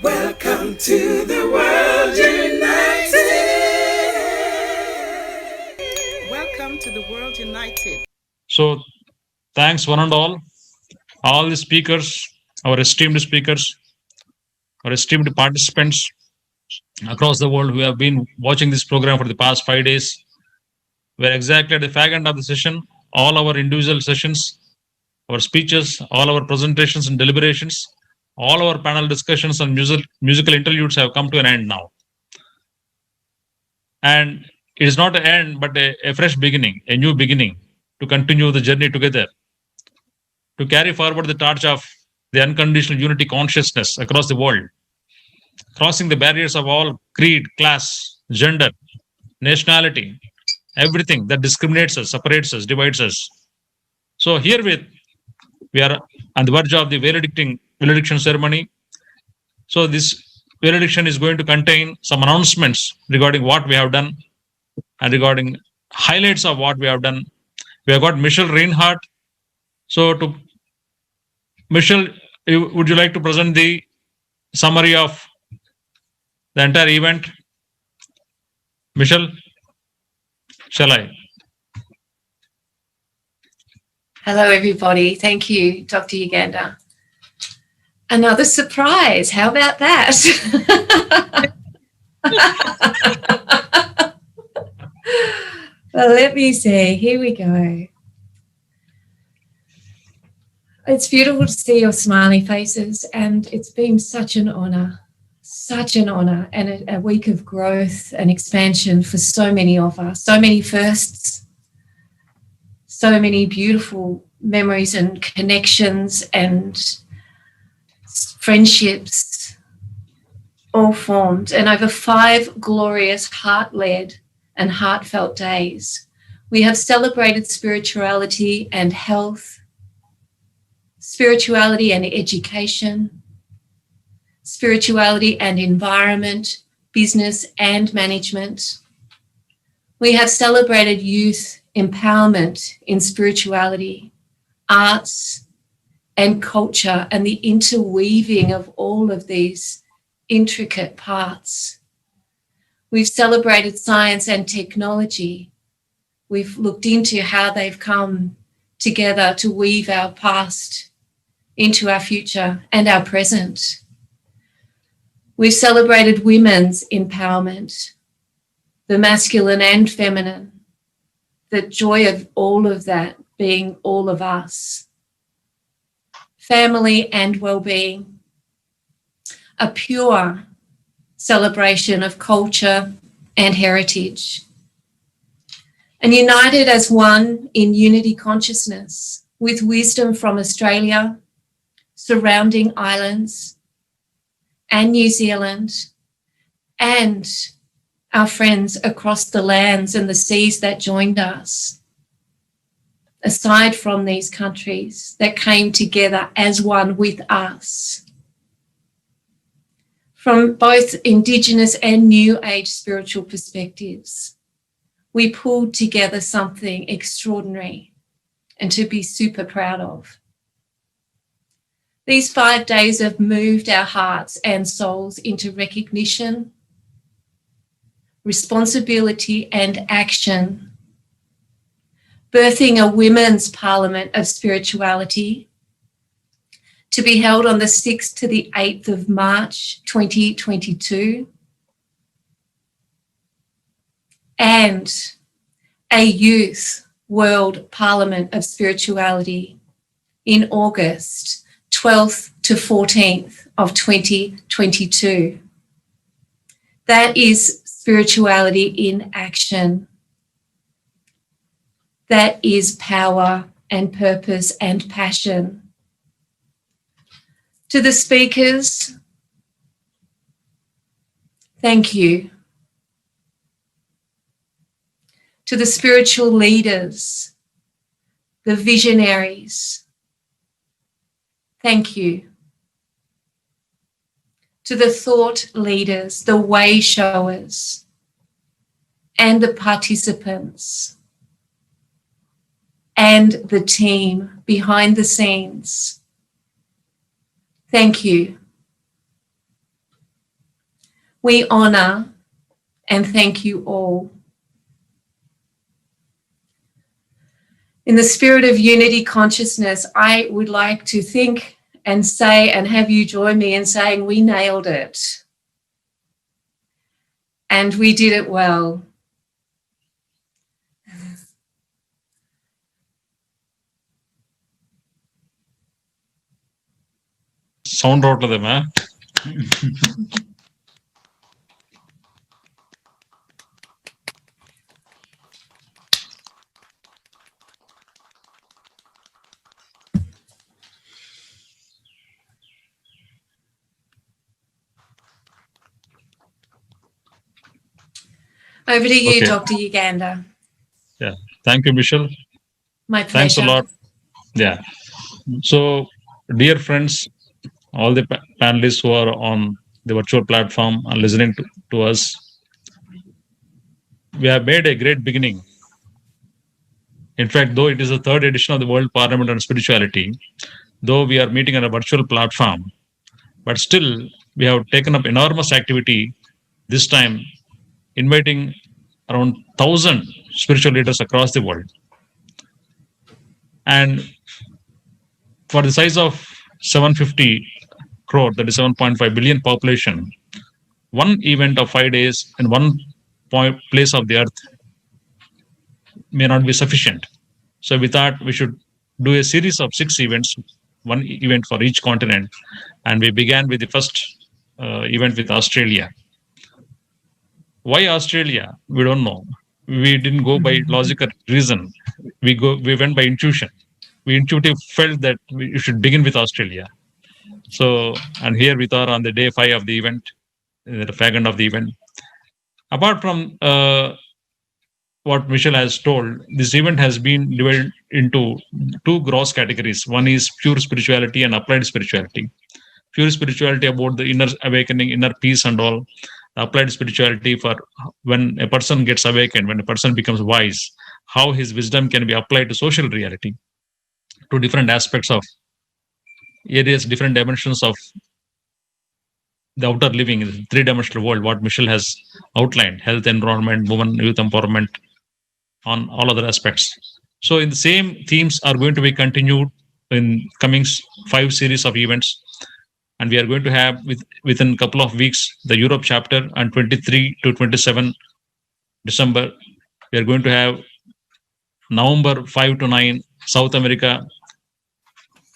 Welcome to the World United. Welcome to the World United. So, thanks one and all the speakers, our esteemed speakers, our esteemed participants across the world who have been watching this program for the past 5 days. We're exactly at the fag end of the session. All our individual sessions, our speeches, all our presentations and deliberations, all our panel discussions and musical interludes have come to an end now. And it is not an end, but a fresh beginning, a new beginning to continue the journey together, to carry forward the torch of the unconditional unity consciousness across the world, crossing the barriers of all creed, class, gender, nationality, everything that discriminates us, separates us, divides us. So herewith, we are on the verge of the valediction ceremony. So this valediction is going to contain some announcements regarding what we have done and regarding highlights of what we have done. We have got Michelle Reinhardt. So to Michelle, would you like to present the summary of the entire event? Michelle, shall I? Hello, everybody. Thank you, Dr. Yugandhar. Another surprise. How about that? Well, let me see. Here we go. It's beautiful to see your smiley faces, and it's been such an honour and a week of growth and expansion for so many of us, so many firsts, so many beautiful memories and connections and friendships all formed, and over 5 glorious heart-led and heartfelt days. We have celebrated spirituality and health, spirituality and education, spirituality and environment, business and management. We have celebrated youth empowerment in spirituality, arts and culture, and the interweaving of all of these intricate parts. We've celebrated science and technology. We've looked into how they've come together to weave our past into our future and our present. We've celebrated women's empowerment, the masculine and feminine, the joy of all of that being all of us, family and well-being, a pure celebration of culture and heritage, and united as one in unity consciousness with wisdom from Australia, surrounding islands, and New Zealand, and our friends across the lands and the seas that joined us, aside from these countries that came together as one with us. From both Indigenous and New Age spiritual perspectives, we pulled together something extraordinary and to be super proud of. These 5 days have moved our hearts and souls into recognition, responsibility and action, birthing a women's parliament of spirituality to be held on the 6th to the 8th of March 2022, and a youth world parliament of spirituality in August 12th to 14th of 2022. That is spirituality in action. That is power and purpose and passion. To the speakers, thank you. To the spiritual leaders, the visionaries, thank you. To the thought leaders, the way showers, and the participants, and the team behind the scenes, thank you. We honor and thank you all. In the spirit of unity consciousness, I would like to think and say and have you join me in saying we nailed it. And we did it well. Sound out of them, huh? Over to you, Okay. Dr. Yugandhar. Yeah. Thank you, Michelle. My pleasure. Thanks a lot. Yeah. So, dear friends, all the panelists who are on the virtual platform and listening to us, we have made a great beginning. In fact, though it is the third edition of the World Parliament on Spirituality, though we are meeting on a virtual platform, but still we have taken up enormous activity this time, inviting around 1,000 spiritual leaders across the world. And for the size of 750 crore, that is 7.5 billion population, one event of 5 days in one place of the earth may not be sufficient. So we thought we should do a series of 6 events, one event for each continent. And we began with the first event with Australia. Why Australia? We don't know. We didn't go by logical reason. We went by intuition. We intuitively felt that we should begin with Australia. So, and here we are on the day 5 of the event, the fag end of the event. Apart from what Michelle has told, this event has been divided into 2 gross categories. One is pure spirituality and applied spirituality. Pure spirituality about the inner awakening, inner peace and all. Applied spirituality for when a person gets awakened, when a person becomes wise, how his wisdom can be applied to social reality, to different aspects of areas, different dimensions of the outer living, the 3-dimensional world, what Michelle has outlined, health, environment, women, youth empowerment, on all other aspects. So in the same themes are going to be continued in coming 5 series of events. And we are going to have within a couple of weeks the Europe chapter on 23 to 27 December. We are going to have November 5 to 9 South America,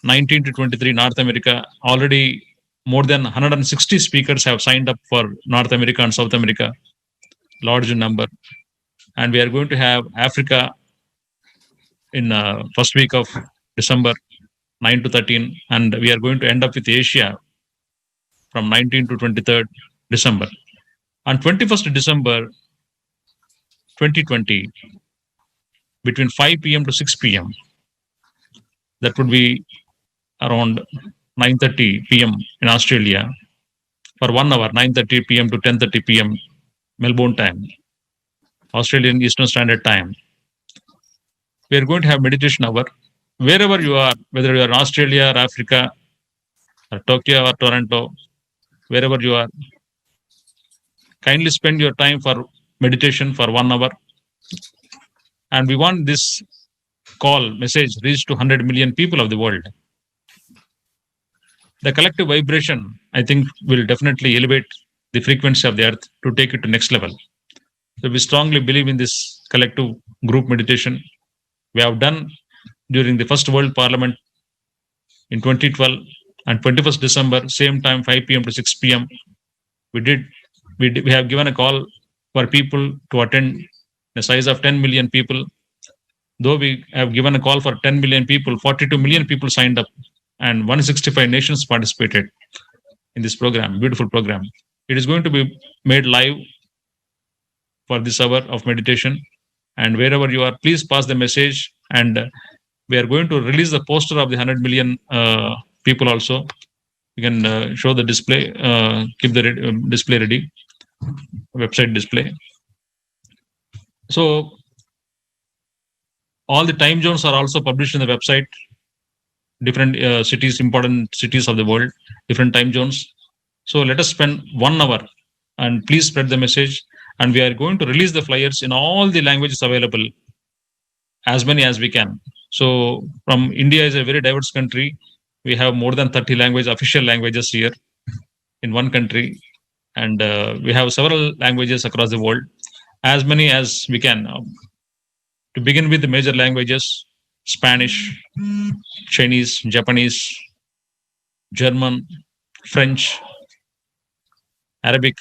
19 to 23 North America. Already more than 160 speakers have signed up for North America and South America, large number. And we are going to have Africa in first week of December, 9 to 13. And we are going to end up with Asia from 19 to 23rd December. On 21st December 2020, between 5 p.m. to 6 p.m., that would be around 9:30 p.m. in Australia, for 1 hour, 9:30 p.m. to 10:30 p.m. Melbourne time, Australian Eastern Standard Time. We are going to have meditation hour. Wherever you are, whether you are in Australia or Africa, or Tokyo or Toronto, wherever you are, kindly spend your time for meditation for 1 hour. And we want this call message reach to 100 million people of the world. The collective vibration, I think, will definitely elevate the frequency of the earth to take it to next level. So we strongly believe in this collective group meditation. We have done during the first World Parliament in 2012 and 21st December, same time, 5 p.m. to 6 p.m. We have given a call for people to attend the size of 10 million people. Though we have given a call for 10 million people, 42 million people signed up and 165 nations participated in this program, beautiful program. It is going to be made live for this hour of meditation. And wherever you are, please pass the message. And we are going to release the poster of the 100 million people also. You can show the display, keep the display ready, website display. So all the time zones are also published in the website, different cities, important cities of the world, different time zones. So let us spend 1 hour and please spread the message. And we are going to release the flyers in all the languages available, as many as we can. So from India is a very diverse country. We have more than 30 official languages here in one country. And we have several languages across the world, as many as we can. To begin with the major languages, Spanish, Chinese, Japanese, German, French, Arabic.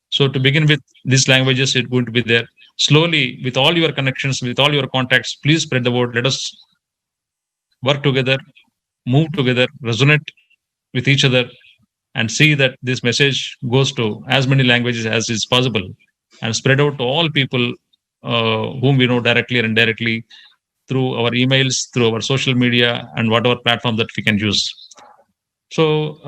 So to begin with these languages, it's going to be there. Slowly, with all your connections, with all your contacts, please spread the word. Let us work together, move together, resonate with each other, and see that this message goes to as many languages as is possible and spread out to all people whom we know directly or indirectly through our emails, through our social media, and whatever platform that we can use. So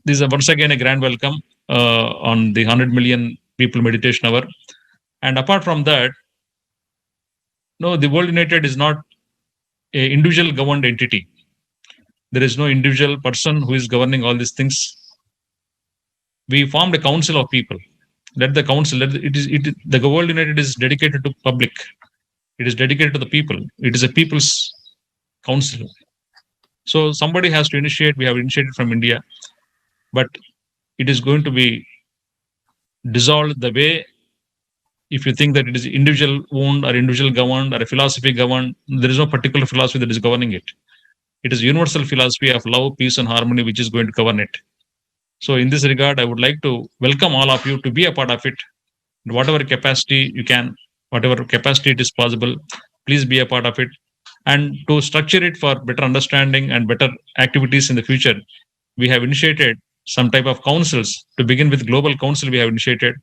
this is once again a grand welcome on the 100 million people meditation hour. And apart from that, no, the World United is not an individual governed entity. There is no individual person who is governing all these things. We formed a council of people. Let the council, the World United is dedicated to public. It is dedicated to the people. It is a people's council. So somebody has to initiate. We have initiated from India, but it is going to be dissolved the way. If you think that it is individual owned or individual governed or a philosophy governed, there is no particular philosophy that is governing it. It is universal philosophy of love, peace, and harmony which is going to govern it. So in this regard, I would like to welcome all of you to be a part of it. Whatever capacity you can, whatever capacity it is possible, please be a part of it. And to structure it for better understanding and better activities in the future, we have initiated some type of councils. To begin with, Global Council we have initiated.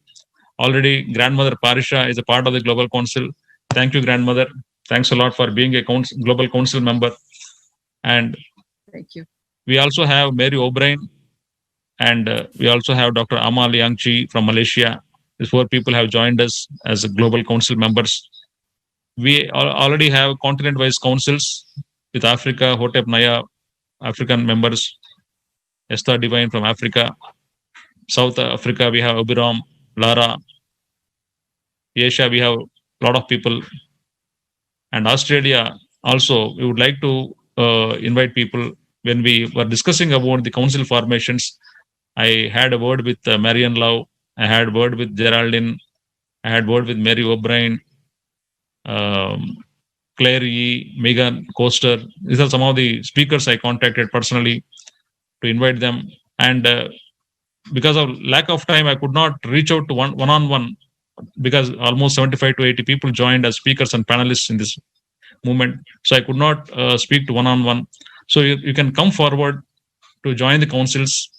Already, Grandmother Parisha is a part of the Global Council. Thank you, Grandmother. Thanks a lot for being a Global Council member. And thank you. We also have Mary O'Brien, and we also have Dr. Amal Yangchi from Malaysia. These 4 people have joined us as Global Council members. We already have continent-wise councils with Africa, Hotep Naya, African members, Esther Divine from Africa. South Africa, we have Obiram, Lara. Asia, we have a lot of people. And Australia also, we would like to invite people. When we were discussing about the council formations, I had a word with Marian Lau. I had a word with Geraldine. I had a word with Mary O'Brien, Claire Yee, Megan Coaster. These are some of the speakers I contacted personally to invite them. And because of lack of time, I could not reach out to one-on-one, because almost 75 to 80 people joined as speakers and panelists in this movement. So I could not speak to one-on-one. So you can come forward to join the councils.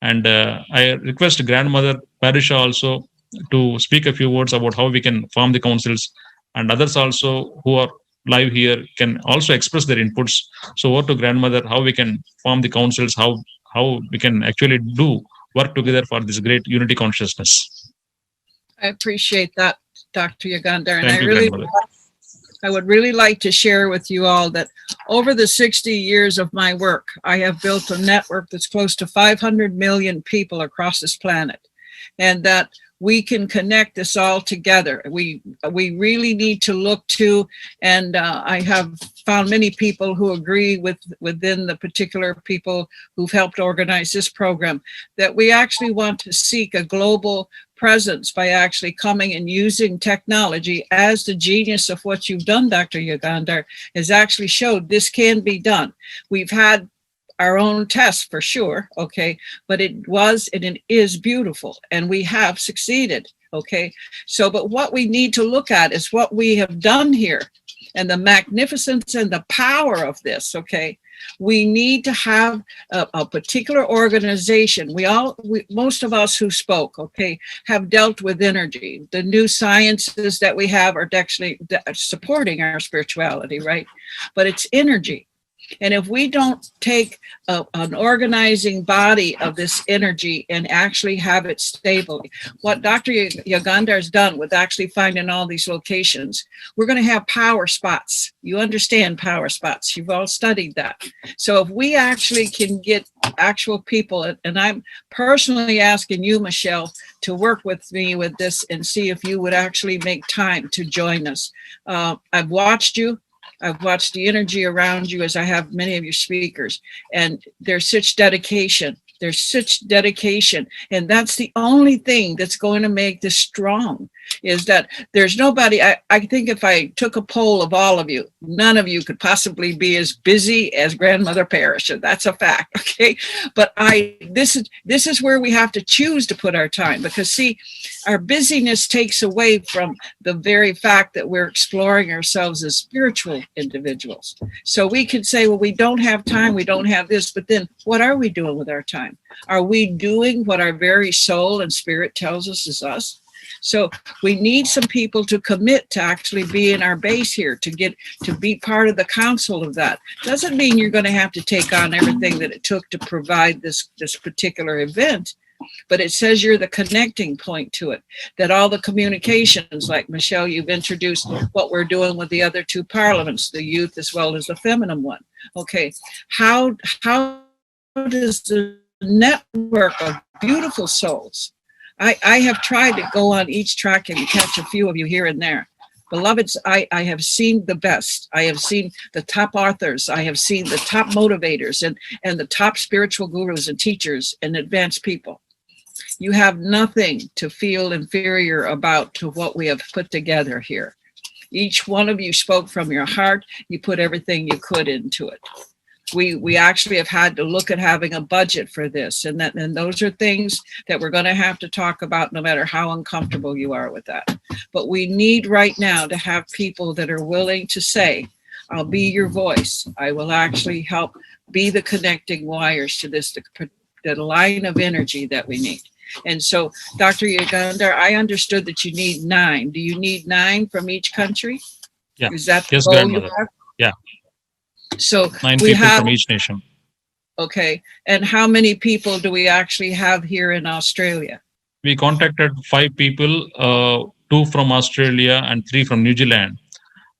And I request Grandmother Parisha also to speak a few words about how we can form the councils. And others also who are live here can also express their inputs. So over to Grandmother, how we can form the councils, how we can actually work together for this great unity consciousness. I appreciate that, Dr. Yugandhar. And Thank you, I would really like to share with you all that over the 60 years of my work, I have built a network that's close to 500 million people across this planet, and that we can connect this all together. We really need to look to, and I have found many people who agree within the particular people who've helped organize this program, that we actually want to seek a global presence by actually coming and using technology, as the genius of what you've done, Dr. Yugandhar, has actually showed this can be done. We've had our own tests for sure, okay, but it is beautiful, and we have succeeded, okay? So, but what we need to look at is what we have done here and the magnificence and the power of this, okay? We need to have a particular organization. Most of us who spoke, okay, have dealt with energy. The new sciences that we have are actually supporting our spirituality, right? But it's energy. And if we don't take an organizing body of this energy and actually have it stable, what Dr. Yugandhar has done with actually finding all these locations, we're going to have power spots. You understand power spots. You've all studied that. So if we actually can get actual people, and I'm personally asking you, Michelle, to work with me with this and see if you would actually make time to join us. I've watched you. I've watched the energy around you, as I have many of your speakers, and there's such dedication. There's such dedication. And that's the only thing that's going to make this strong, is that there's nobody. I think if I took a poll of all of you, none of you could possibly be as busy as Grandmother Parrish. That's a fact. Okay. But this is where we have to choose to put our time, because see, our busyness takes away from the very fact that we're exploring ourselves as spiritual individuals. So we could say, well, we don't have time, we don't have this, but then what are we doing with our time? Are we doing what our very soul and spirit tells us is us? So we need some people to commit to actually be in our base here, to be part of the council of that. Doesn't mean you're going to have to take on everything that it took to provide this particular event, but it says you're the connecting point to it, that all the communications, like Michelle, you've introduced what we're doing with the other two parliaments, the youth as well as the feminine one. Okay, how does the network of beautiful souls, I have tried to go on each track and catch a few of you here and there. Beloveds, I have seen the best. I have seen the top authors. I have seen the top motivators and the top spiritual gurus and teachers and advanced people. You have nothing to feel inferior about to what we have put together here. Each one of you spoke from your heart. You put everything you could into it. We actually have had to look at having a budget for this, and those are things that we're going to have to talk about, no matter how uncomfortable you are with that. But we need right now to have people that are willing to say, I'll be your voice. I will actually help be the connecting wires to this, the line of energy that we need. And so, Dr. Yugandhar, I understood that you need 9. Do you need 9 from each country? Yeah. Is that the Yes, goal Grandmother. you have? Yeah. So 9 we people have, from each nation. okay. And how many people do we actually have here in Australia? We contacted 5 people, 2 from Australia and 3 from New Zealand.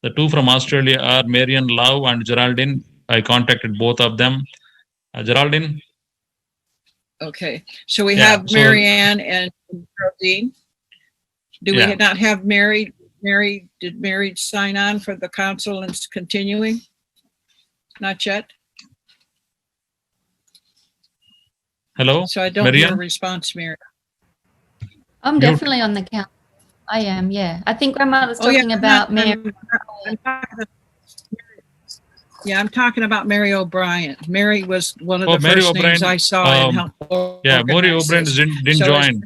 The 2 from Australia are Marian Lau and Geraldine. I contacted both of them. Geraldine? Okay. So we Yeah, have Marianne and Geraldine. Do we not have Mary? Did Mary sign on for the council and it's continuing? Not yet. Hello? So I don't hear a Marianne? response, Mary. I'm Mute. definitely on the count. I am, yeah. I think Grandmother's talking about Mary. I'm talking about Mary O'Brien. Mary was one of the Mary first names O'Brien, I saw and helped. Yeah, Mary organize O'Brien this. didn't So join.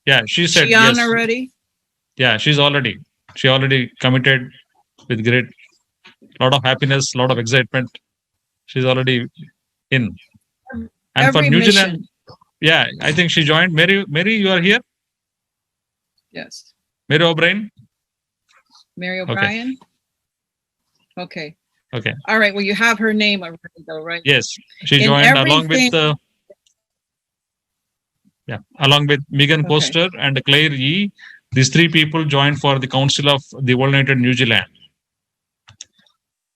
Yeah, she said she on yes. already? Yeah, she already committed with great, lot of happiness, lot of excitement. She's already in. And Every for New mission. Zealand, yeah, I think she joined. Mary, you are here? Yes. Mary O'Brien? Mary O'Brien? Okay. Okay. All right. Well, you have her name already, though, right? Yes, she In joined along with everything- along with Megan Okay. Poster and Claire Yee. These 3 people joined for the Council of the World United New Zealand.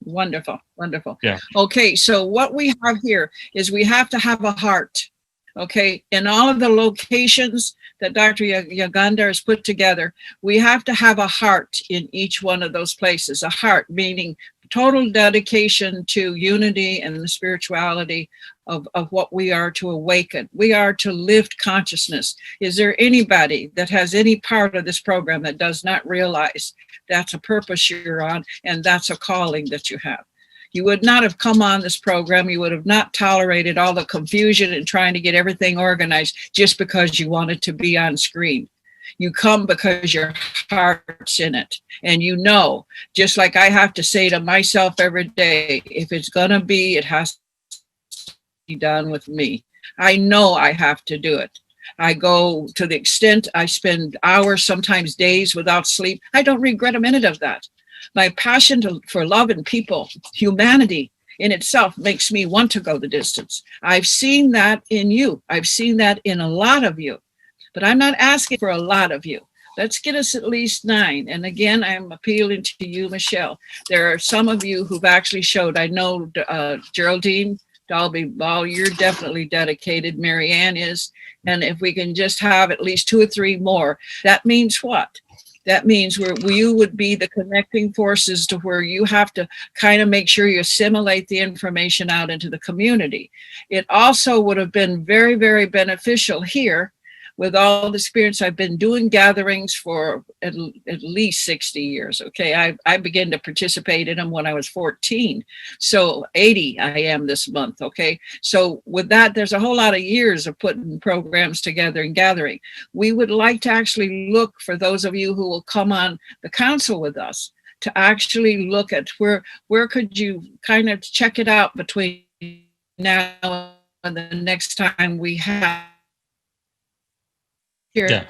Wonderful. Wonderful. Yeah. Okay. So what we have here is we have to have a heart. Okay. In all of the locations that Dr. Yugandhar has put together, we have to have a heart in each one of those places. A heart meaning total dedication to unity and the spirituality of what we are to awaken. We are to lift consciousness. Is there anybody that has any part of this program that does not realize that's a purpose you're on and that's a calling that you have? You would not have come on this program. You would have not tolerated all the confusion and trying to get everything organized just because you wanted to be on screen. You come because your heart's in it. And you know, just like I have to say to myself every day, if it's going to be, it has to be done with me. I know I have to do it. I go to the extent I spend hours, sometimes days without sleep. I don't regret a minute of that. My passion for love and people, humanity, in itself makes me want to go the distance. I've seen that in you. I've seen that in a lot of you, but I'm not asking for a lot of you. Let's get us at least 9. And again, I'm appealing to you, Michelle. There are some of you who've actually showed. I know Geraldine, Dalby Ball, you're definitely dedicated. Marianne is. And if we can just have at least 2 or 3 more, that means what? That means you would be the connecting forces to where you have to kind of make sure you assimilate the information out into the community. It also would have been very, very beneficial here. With all the experience, I've been doing gatherings for at least 60 years. Okay, I began to participate in them when I was 14. So 80 I am this month. Okay, so with that, there's a whole lot of years of putting programs together and gathering. We would like to actually look for those of you who will come on the council with us to actually look at where could you kind of check it out between now and the next time we have. Here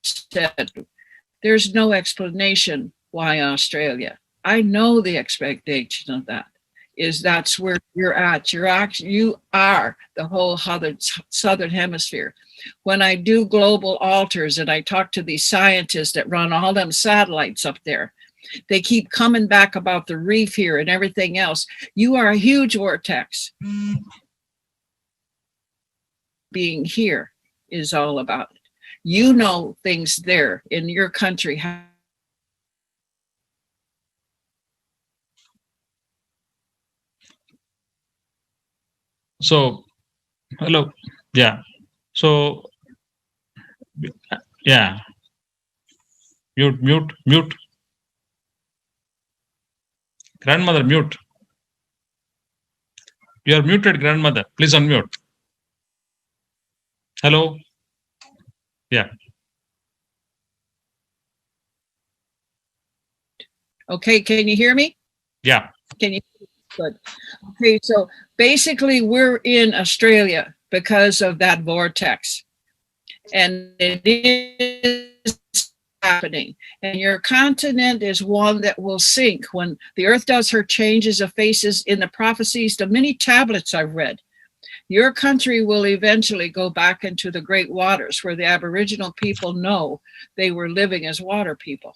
said, there's no explanation why Australia. I know the expectation of that is that's where you're at. You are the whole southern hemisphere. When I do global altars and I talk to these scientists that run all them satellites up there, they keep coming back about the reef here and everything else. You are a huge vortex. Being here is all about it. You know things there in your country. So, hello. Yeah. So, yeah. Mute. Grandmother, mute. You are muted, grandmother. Please unmute. Hello. Yeah. Okay, can you hear me? Yeah. Can you? Good. Okay, so basically we're in Australia because of that vortex. And it is happening. And your continent is one that will sink when the earth does her changes of faces in the prophecies, the many tablets I've read. Your country will eventually go back into the great waters where the Aboriginal people know they were living as water people.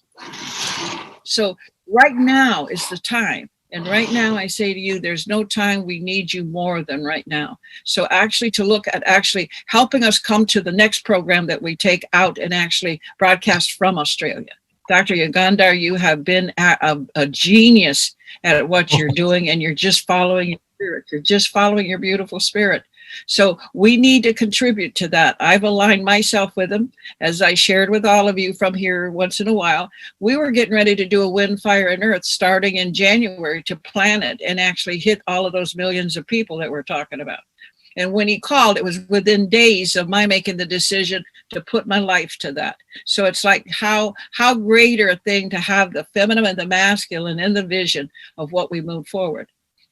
So right now is the time. And right now I say to you, there's no time we need you more than right now. So actually to look at actually helping us come to the next program that we take out and actually broadcast from Australia. Dr. Yugandhar, you have been a genius at what you're doing, and you're just following your spirit. You're just following your beautiful spirit. So we need to contribute to that. I've aligned myself with them, as I shared with all of you from here once in a while. We were getting ready to do a Wind, Fire, and Earth starting in January to plan it and actually hit all of those millions of people that we're talking about. And when he called, it was within days of my making the decision to put my life to that. So it's like how greater a thing to have the feminine and the masculine in the vision of what we move forward.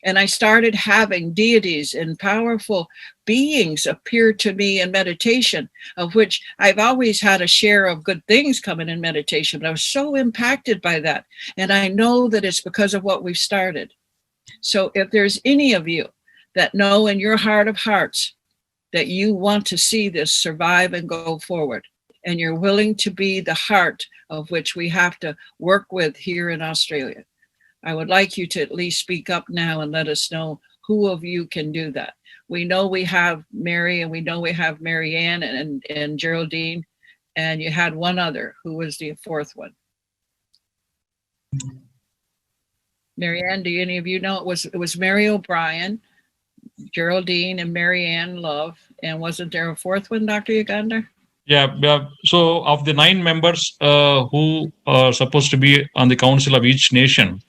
And I started having deities and powerful beings appear to me in meditation, of which I've always had a share of good things coming in meditation, but I was so impacted by that. And I know that it's because of what we've started. So if there's any of you that know in your heart of hearts that you want to see this survive and go forward, and you're willing to be the heart of which we have to work with here in Australia, I would like you to at least speak up now and let us know who of you can do that. We know we have Mary, and we know we have Marianne and Geraldine, and you had one other. Who was the fourth one? Marianne, do any of you know? It was Mary O'Brien, Geraldine, and Marianne Love. And wasn't there a fourth one, Dr. Yugandhar? Yeah. So of the 9 members who are supposed to be on the council of each nation,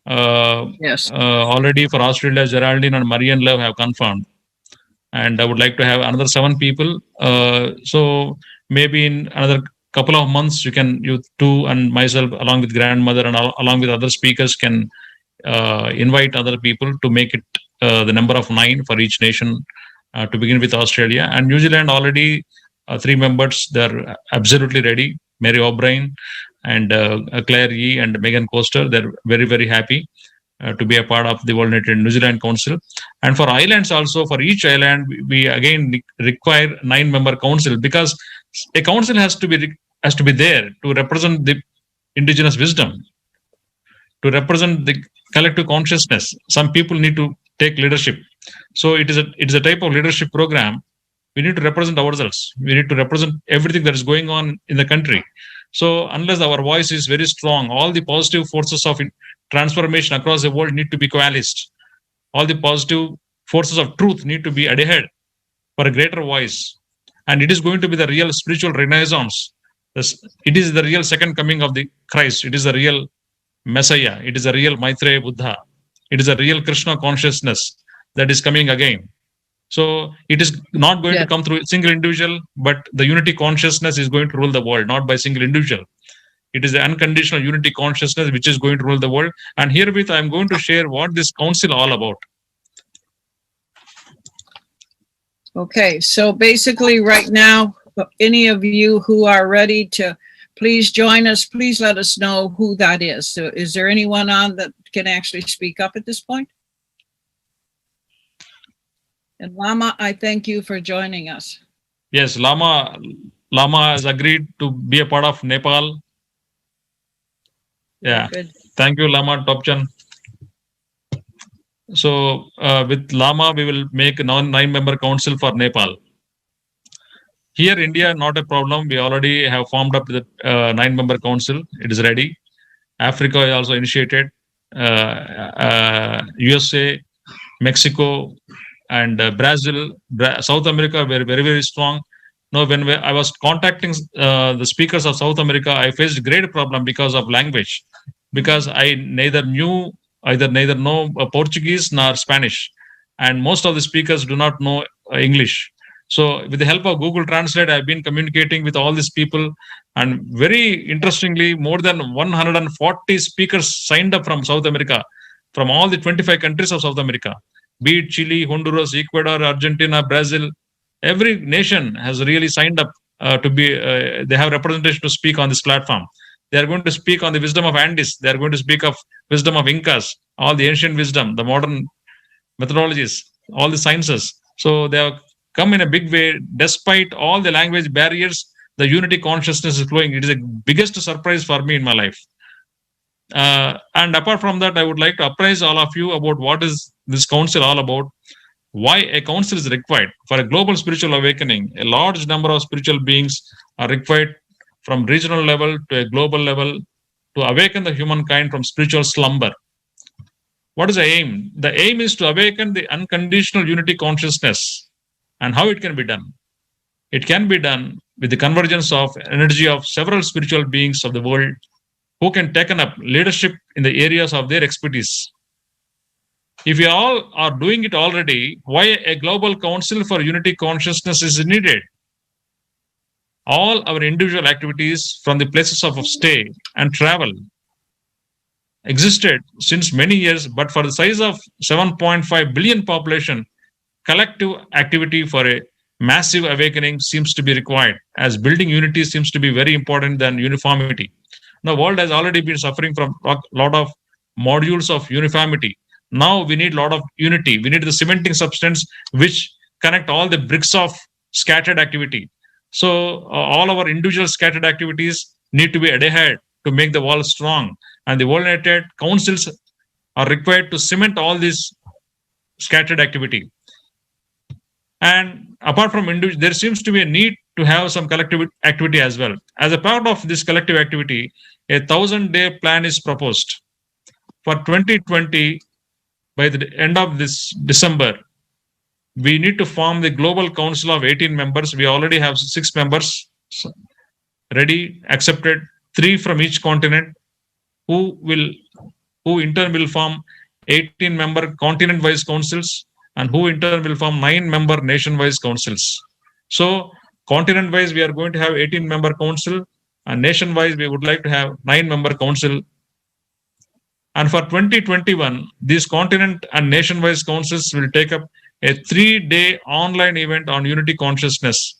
yes. Already for Australia, Geraldine and Marianne Love have confirmed. And I would like to have another 7 people. So maybe in another couple of months, you two and myself, along with grandmother and along with other speakers, can invite other people to make it the number of 9 for each nation to begin with Australia. And New Zealand already 3 members, they're absolutely ready. Mary O'Brien and Claire Yee and Megan Coaster, they're very, very happy. to be a part of the World New Zealand Council. And for islands also, for each island, we again require 9-member council, because a council has to be there to represent the indigenous wisdom, to represent the collective consciousness. Some people need to take leadership. So it is a type of leadership program. We need to represent ourselves. We need to represent everything that is going on in the country. So unless our voice is very strong, all the positive forces of transformation across the world need to be coalesced. All the positive forces of truth need to be adhered for a greater voice. And it is going to be the real spiritual renaissance. It is the real second coming of the Christ. It is the real Messiah. It is a real Maitreya Buddha. It is a real Krishna consciousness that is coming again. So it is not going to come through a single individual, but the unity consciousness is going to rule the world, not by single individual. It is the unconditional unity consciousness which is going to rule the world. And herewith, I am going to share what this council all about. Okay, so basically right now, any of you who are ready to please join us, please let us know who that is. So is there anyone on that can actually speak up at this point? And Lama, I thank you for joining us. Yes, Lama has agreed to be a part of Nepal. Yeah, Good. Thank you, Lama Topchan. So with Lama, we will make a 9-member council for Nepal. Here, India, not a problem. We already have formed up the 9-member council. It is ready. Africa is also initiated. USA, Mexico, and Brazil, South America were very, very strong. Now, when I was contacting the speakers of South America, I faced great problem because of language, because I neither know Portuguese nor Spanish, and most of the speakers do not know English. So, with the help of Google Translate, I've been communicating with all these people, and very interestingly, more than 140 speakers signed up from South America, from all the 25 countries of South America. Be it Chile, Honduras, Ecuador, Argentina, Brazil, every nation has really signed up to be, they have representation to speak on this platform. They are going to speak on the wisdom of Andes. They are going to speak of wisdom of Incas, all the ancient wisdom, the modern methodologies, all the sciences. So they have come in a big way. Despite all the language barriers, the unity consciousness is flowing. It is the biggest surprise for me in my life. And apart from that, I would like to apprise all of you about what is this council all about, why a council is required. For a global spiritual awakening, a large number of spiritual beings are required from regional level to a global level to awaken the humankind from spiritual slumber. What is the aim? The aim is to awaken the unconditional unity consciousness. And how it can be done? It can be done with the convergence of energy of several spiritual beings of the world who can take up leadership in the areas of their expertise. If we all are doing it already, why a global council for unity consciousness is needed? All our individual activities from the places of stay and travel existed since many years, but for the size of 7.5 billion population, collective activity for a massive awakening seems to be required, as building unity seems to be very important than uniformity. The world has already been suffering from a lot of modules of uniformity. Now we need a lot of unity. We need the cementing substance which connect all the bricks of scattered activity. So all our individual scattered activities need to be adhered to make the wall strong. And the World United Councils are required to cement all this scattered activity. And apart from individual, there seems to be a need to have some collective activity as well. As a part of this collective activity, a 1,000-day plan is proposed. For 2020, by the end of this December, we need to form the Global Council of 18 members. We already have 6 members ready, accepted, 3 from each continent, who in turn will form 18-member continent-wise councils, and who in turn will form 9-member nation-wise councils. So continent-wise, we are going to have 18-member council, and nation-wise, we would like to have 9-member council. And for 2021, these continent and nation-wise councils will take up a 3-day online event on unity consciousness,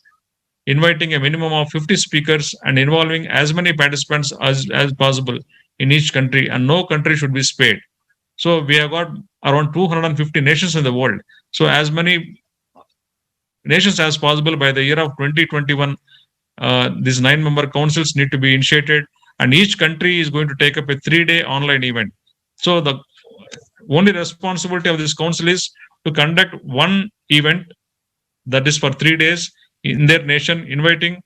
inviting a minimum of 50 speakers and involving as many participants as possible in each country, and no country should be spared. So we have got around 250 nations in the world. So as many nations as possible by the year of 2021, these 9-member councils need to be initiated, and each country is going to take up a 3-day online event. So the only responsibility of this council is to conduct one event that is for 3 days in their nation, inviting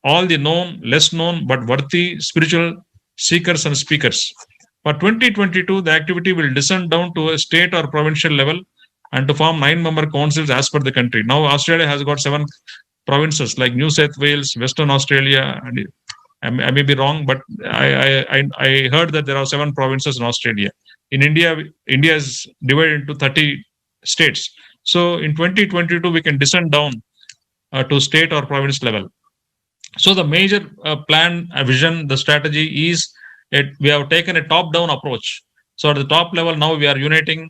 all the known, less known, but worthy spiritual seekers and speakers. For 2022, the activity will descend down to a state or provincial level and to form 9-member councils as per the country. Now, Australia has got 7 provinces like New South Wales, Western Australia. And I may be wrong, but I heard that there are 7 provinces in Australia. In India, India is divided into 30 states. So in 2022, we can descend down to state or province level. So the major plan, vision, the strategy is we have taken a top-down approach. So at the top level, now we are uniting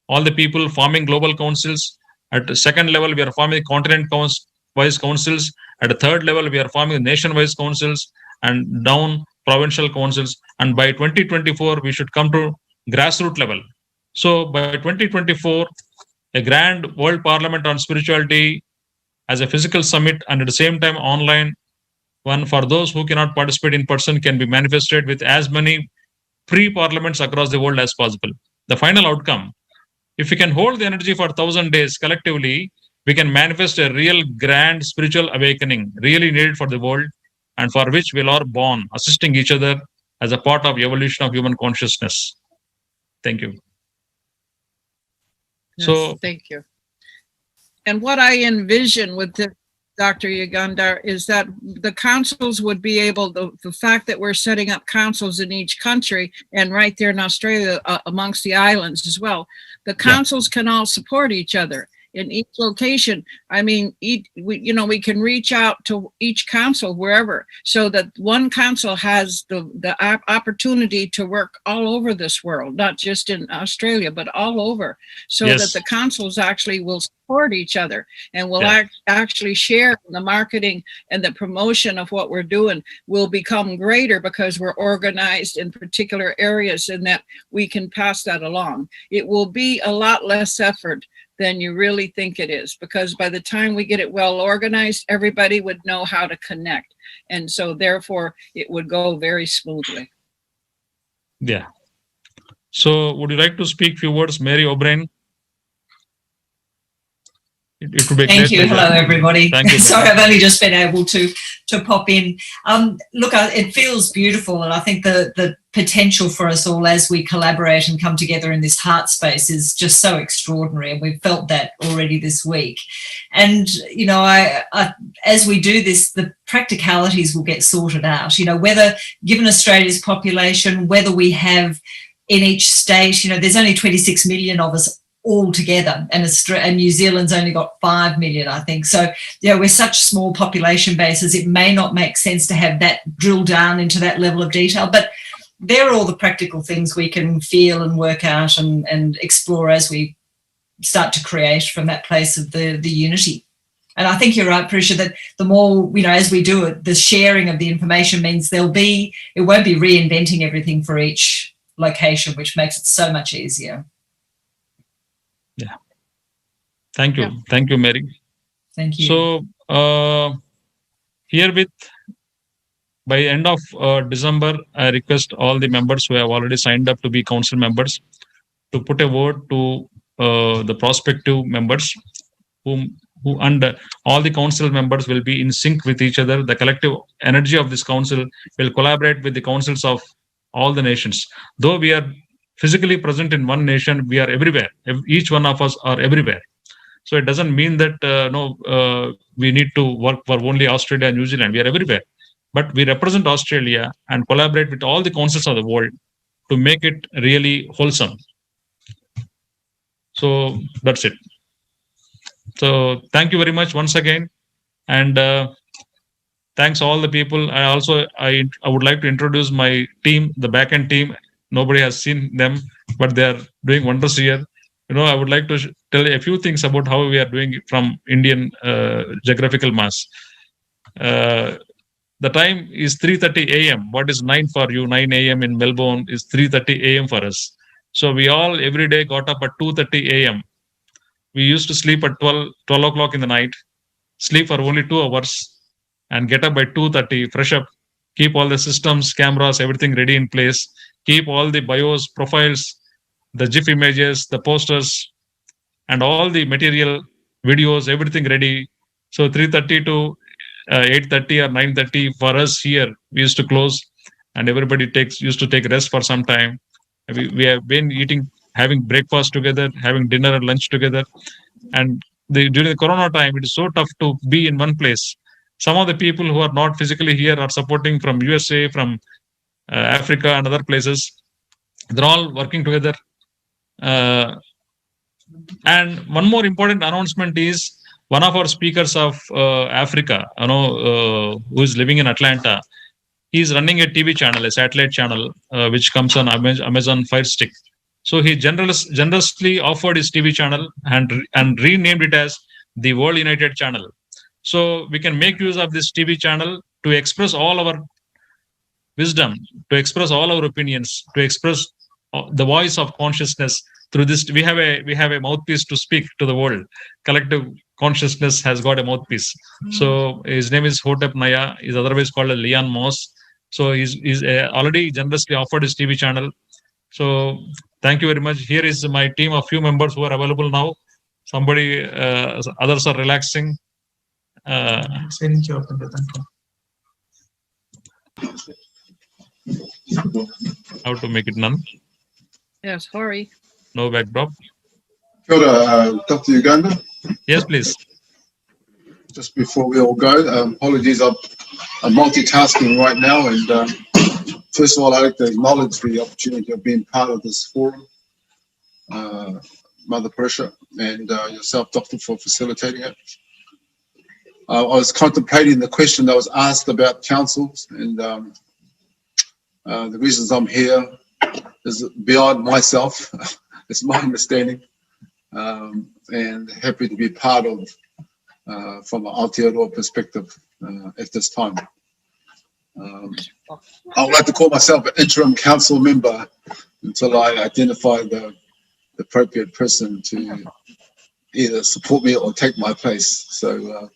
all the people, forming global councils. At the second level, we are forming continent-wise councils. At the third level, we are forming nation-wise councils, and down provincial councils. And by 2024, we should come to grassroots level. So by 2024, a grand World Parliament on Spirituality as a physical summit, and at the same time online one for those who cannot participate in person can be manifested with as many pre-parliaments across the world as possible. The final outcome, if we can hold the energy for 1,000 days collectively, we can manifest a real grand spiritual awakening really needed for the world, and for which we are born, assisting each other as a part of evolution of human consciousness. Thank you. Yes, So thank you. And what I envision with this, Dr. Yugandhar, is that the councils would be able, the fact that we're setting up councils in each country and right there in Australia amongst the islands as well, the councils can all support each other in each location. I mean, we can reach out to each council wherever, so that one council has the opportunity to work all over this world, not just in Australia, but all over, so that the councils actually will support each other and will actually share the marketing, and the promotion of what we're doing will become greater because we're organized in particular areas, and that we can pass that along. It will be a lot less effort than you really think it is, because by the time we get it well organized, everybody would know how to connect. And so therefore it would go very smoothly. Yeah. So would you like to speak few words, Mary O'Brien? It would be Thank you. Hello, everybody. Thank you. Sorry, I've only just been able to pop in. Look, it feels beautiful, and I think the potential for us all as we collaborate and come together in this heart space is just so extraordinary, and we've felt that already this week. And you know, I as we do this, the practicalities will get sorted out. You know, whether given Australia's population, whether we have in each state, you know, there's only 26 million of us all together, and New Zealand's only got 5 million, I think. So, you know, we're such small population bases, it may not make sense to have that drill down into that level of detail, but there are all the practical things we can feel and work out and explore as we start to create from that place of the unity. And I think you're right, Parisha, that the more, you know, as we do it, the sharing of the information means it won't be reinventing everything for each location, which makes it so much easier. Yeah. Thank you. Yeah. Thank you, Mary. Thank you. So herewith, by end of December, I request all the members who have already signed up to be council members to put a word to the prospective members and all the council members will be in sync with each other. The collective energy of this council will collaborate with the councils of all the nations. Though we are physically present in one nation, we are everywhere. Each one of us are everywhere. So it doesn't mean that we need to work for only Australia and New Zealand. We are everywhere. But we represent Australia and collaborate with all the councils of the world to make it really wholesome. So that's it. So thank you very much once again. And thanks all the people. I would like to introduce my team, the backend team. Nobody has seen them, but they are doing wonders here. You know, I would like to tell you a few things about how we are doing from Indian geographical mass. The time is 3:30 a.m. What is 9 for you? 9 a.m. in Melbourne is 3:30 a.m. for us. So we all every day got up at 2:30 a.m. We used to sleep at 12 o'clock in the night, sleep for only 2 hours, and get up by 2:30, fresh up, keep all the systems, cameras, everything ready in place, keep all the bios, profiles, the GIF images, the posters, and all the material, videos, everything ready. So 3:30 to 8:30 or 9:30 for us here, we used to close, and everybody used to take rest for some time. We have been having breakfast together, having dinner and lunch together. And during the Corona time, it is so tough to be in one place. Some of the people who are not physically here are supporting from USA, from Africa and other places. They're all working together. And one more important announcement is one of our speakers of Africa, who is living in Atlanta. He's running a TV channel, a satellite channel, which comes on Amazon Fire Stick. So he generously offered his TV channel and renamed it as the World United Channel. So we can make use of this TV channel to express all our wisdom, to express all our opinions, to express the voice of consciousness through this. We have a mouthpiece to speak to the world. Collective consciousness has got a mouthpiece. So his name is Hotep Naya. He's otherwise called Leon Moss. So he's already generously offered his TV channel. So thank you very much. Here is my team of few members who are available now. Others are relaxing. How to make it none? Yes, hurry. No backdrop. Kia ora, Dr. Yugandhar. Yes, please. Just before we all go, apologies, I'm multitasking right now, and first of all, I'd like to acknowledge the opportunity of being part of this forum, Mother Pressure, and yourself, Doctor, for facilitating it. I was contemplating the question that was asked about councils, and the reasons I'm here is beyond myself. It's my understanding, and happy to be part of, from an Aotearoa perspective at this time. I would like to call myself an interim council member until I identify the appropriate person to either support me or take my place. So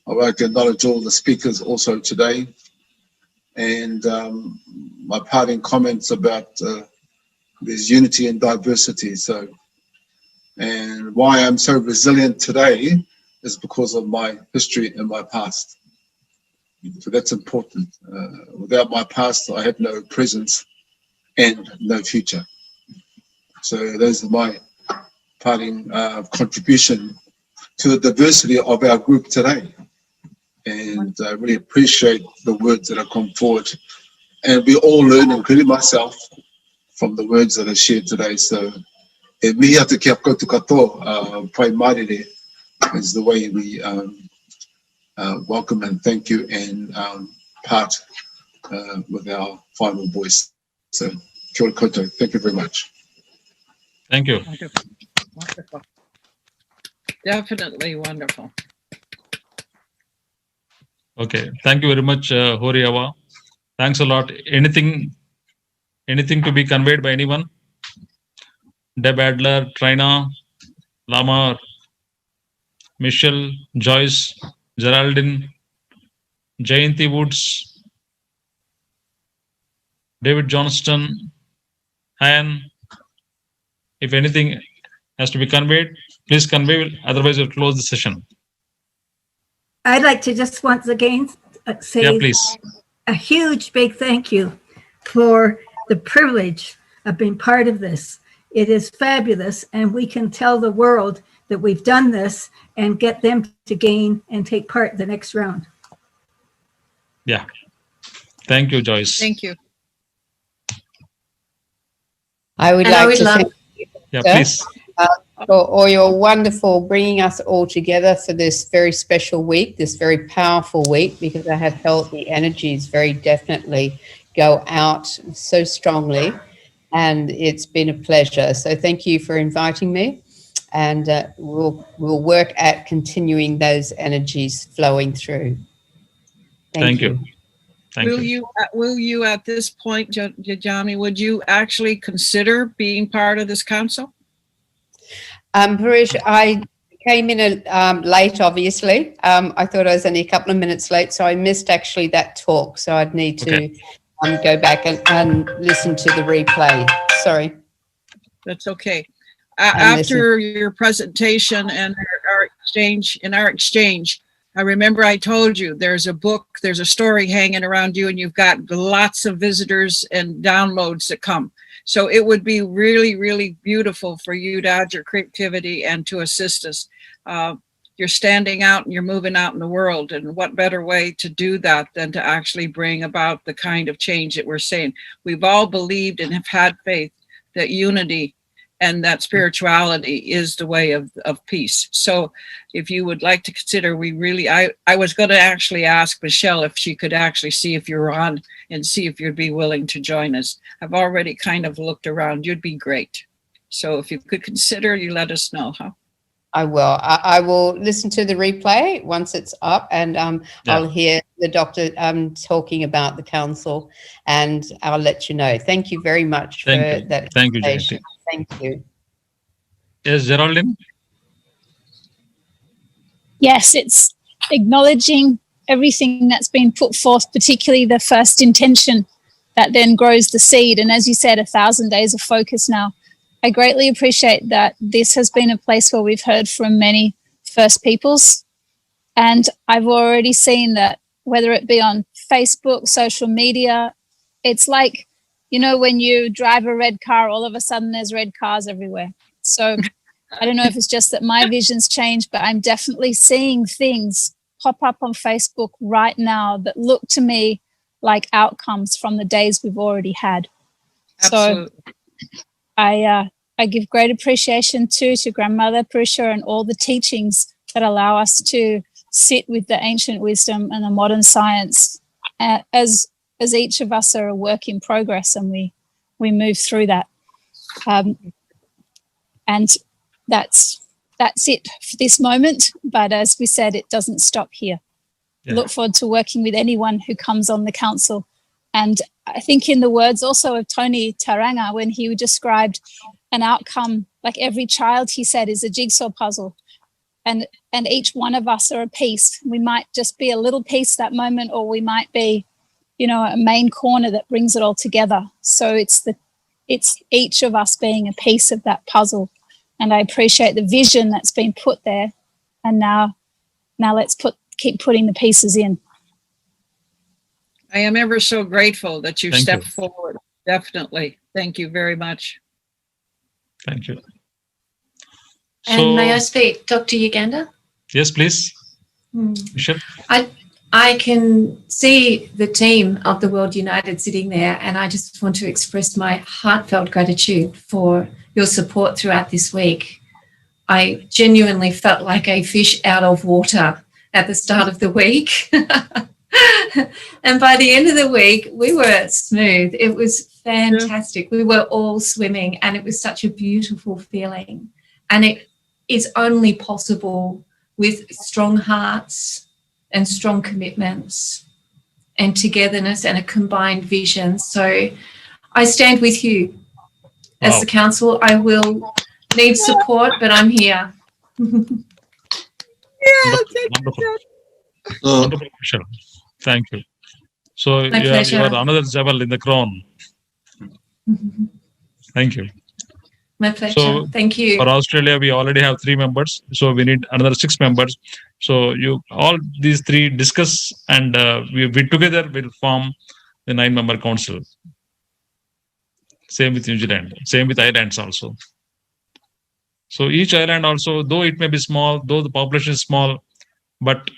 I would like to acknowledge all the speakers also today, and my parting comments about there's unity and diversity. So, and why I'm so resilient today is because of my history and my past. So that's important. Without my past, I have no presence and no future. So those are my parting contribution to the diversity of our group today. And I really appreciate the words that have come forward. And we all learn, including myself, from the words that are shared today. So, e mihi atu kia koutou katoa, pai marere is the way we welcome and thank you and part with our final voice. So, kia ora koutou. Thank you very much. Thank you. Wonderful. Wonderful. Definitely wonderful. Okay. Thank you very much, Horiawa. Thanks a lot. Anything to be conveyed by anyone? Deb Adler, Trina, Lama, Michelle, Joyce, Geraldine, Jayanti Woods, David Johnston, Han. If anything has to be conveyed, please convey. Otherwise, we'll close the session. I'd like to just once again say a huge big thank you for the privilege of being part of this. It is fabulous, and we can tell the world that we've done this and get them to gain and take part in the next round. Yeah. Thank you, Joyce. Thank you. I would like to thank you, yeah, please. For all your wonderful bringing us all together for this very special week, this very powerful week, because I have felt the energies very definitely go out so strongly, and it's been a pleasure. So thank you for inviting me, and we'll work at continuing those energies flowing through. Thank you. Thank Will you at this point, Jami, would you actually consider being part of this council? Paresh, I came in late, obviously. I thought I was only a couple of minutes late, so I missed actually that talk. So I'd need to go back and listen to the replay. Sorry. That's okay. After your presentation and our exchange, I remember I told you there's a book, there's a story hanging around you, and you've got lots of visitors and downloads that come. So it would be really, really beautiful for you to add your creativity and to assist us. You're standing out and you're moving out in the world. And what better way to do that than to actually bring about the kind of change that we're saying? We've all believed and have had faith that unity and that spirituality is the way of peace. So if you would like to consider, I was going to actually ask Michelle if she could actually see if you're on and see if you'd be willing to join us. I've already kind of looked around. You'd be great. So if you could consider, you let us know, huh? I will. I will listen to the replay once it's up, and I'll hear the doctor talking about the council, and I'll let you know. Thank you very much for that. Thank you, Jayanti. Thank you. Yes, Geraldine? Yes, it's acknowledging everything that's been put forth, particularly the first intention that then grows the seed. And as you said, 1,000 days of focus now. I greatly appreciate that this has been a place where we've heard from many First Peoples. And I've already seen that, whether it be on Facebook, social media, it's like, you know, when you drive a red car, all of a sudden there's red cars everywhere. So I don't know if it's just that my vision's changed, but I'm definitely seeing things pop up on Facebook right now that look to me like outcomes from the days we've already had. Absolutely. So I give great appreciation to Grandmother Purusha and all the teachings that allow us to sit with the ancient wisdom and the modern science as each of us are a work in progress, and we move through that. And that's it for this moment. But as we said, it doesn't stop here. Yeah. Look forward to working with anyone who comes on the council. And I think in the words also of Tony Taranga, when he described an outcome, like every child, he said, is a jigsaw puzzle. And each one of us are a piece. We might just be a little piece that moment, or we might be, you know, a main corner that brings it all together. So it's each of us being a piece of that puzzle. And I appreciate the vision that's been put there. And now let's keep putting the pieces in. I am ever so grateful that you stepped forward. Definitely. Thank you very much. Thank you. And may I speak, Dr. Yugandhar? Yes, please. Michelle? I can see the team of the World United sitting there, and I just want to express my heartfelt gratitude for your support throughout this week. I genuinely felt like a fish out of water at the start of the week. And by the end of the week, we were smooth. It was fantastic. We were all swimming, and it was such a beautiful feeling. And it is only possible with strong hearts and strong commitments and togetherness and a combined vision. So I stand with you as the council. I will need support, but I'm here. Wonderful. Wonderful, Michelle. Thank you. So you are another jewel in the crown. Thank you. My pleasure. So thank you. For Australia, we already have 3 members. So we need another 6 members. So all these 3 discuss, and we together will form the 9-member council. Same with New Zealand. Same with Ireland also. So each island also, though it may be small, though the population is small, but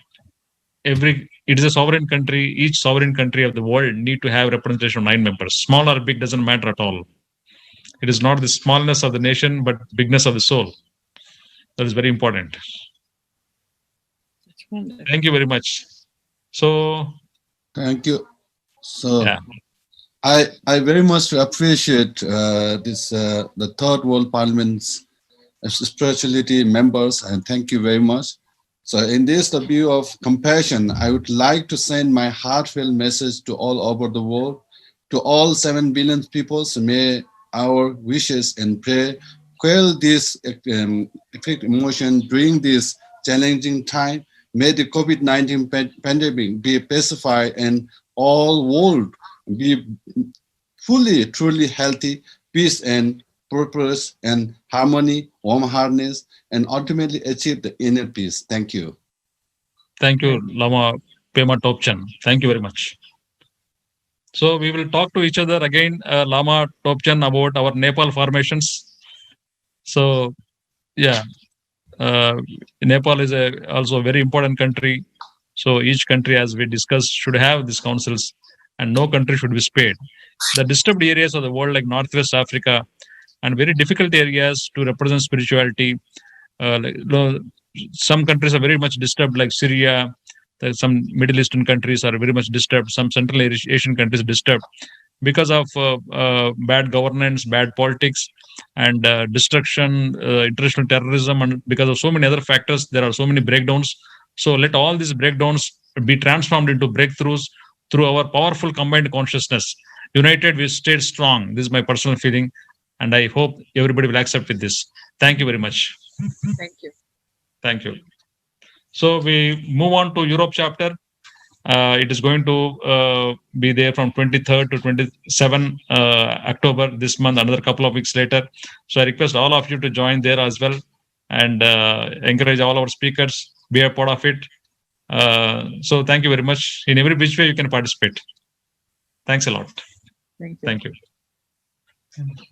it is a sovereign country. Each sovereign country of the world need to have representation of 9 members. Small or big doesn't matter at all. It is not the smallness of the nation, but bigness of the soul. That is very important. Thank you very much. So, thank you. So, I very much appreciate the Third World Parliament's spirituality members, and thank you very much. So in this the view of compassion, I would like to send my heartfelt message to all over the world, to all 7 billion people. So may our wishes and prayer quell this effect emotion during this challenging time. May the COVID-19 pandemic be pacified and all world be fully, truly healthy, peace and purpose and harmony, warm-heartedness, and ultimately achieve the inner peace. Thank you. Thank you, Lama Pema Topchan. Thank you very much. So we will talk to each other again, Lama Topchan, about our Nepal formations. So, yeah, Nepal is also a very important country. So each country, as we discussed, should have these councils, and no country should be spared. The disturbed areas of the world, like Northwest Africa, and very difficult areas to represent spirituality. Some countries are very much disturbed, like Syria. Some Middle Eastern countries are very much disturbed. Some Central Asian countries disturbed because of bad governance, bad politics, and destruction, international terrorism, and because of so many other factors, there are so many breakdowns. So let all these breakdowns be transformed into breakthroughs through our powerful combined consciousness. United, we stayed strong. This is my personal feeling, and I hope everybody will accept with this. Thank you very much. Thank you. Thank you. So we move on to Europe chapter. It is going to be there from 23rd to 27 October this month, another couple of weeks later. So I request all of you to join there as well, and encourage all our speakers, be a part of it. So thank you very much. In every which way you can participate. Thanks a lot. Thank you. Thank you.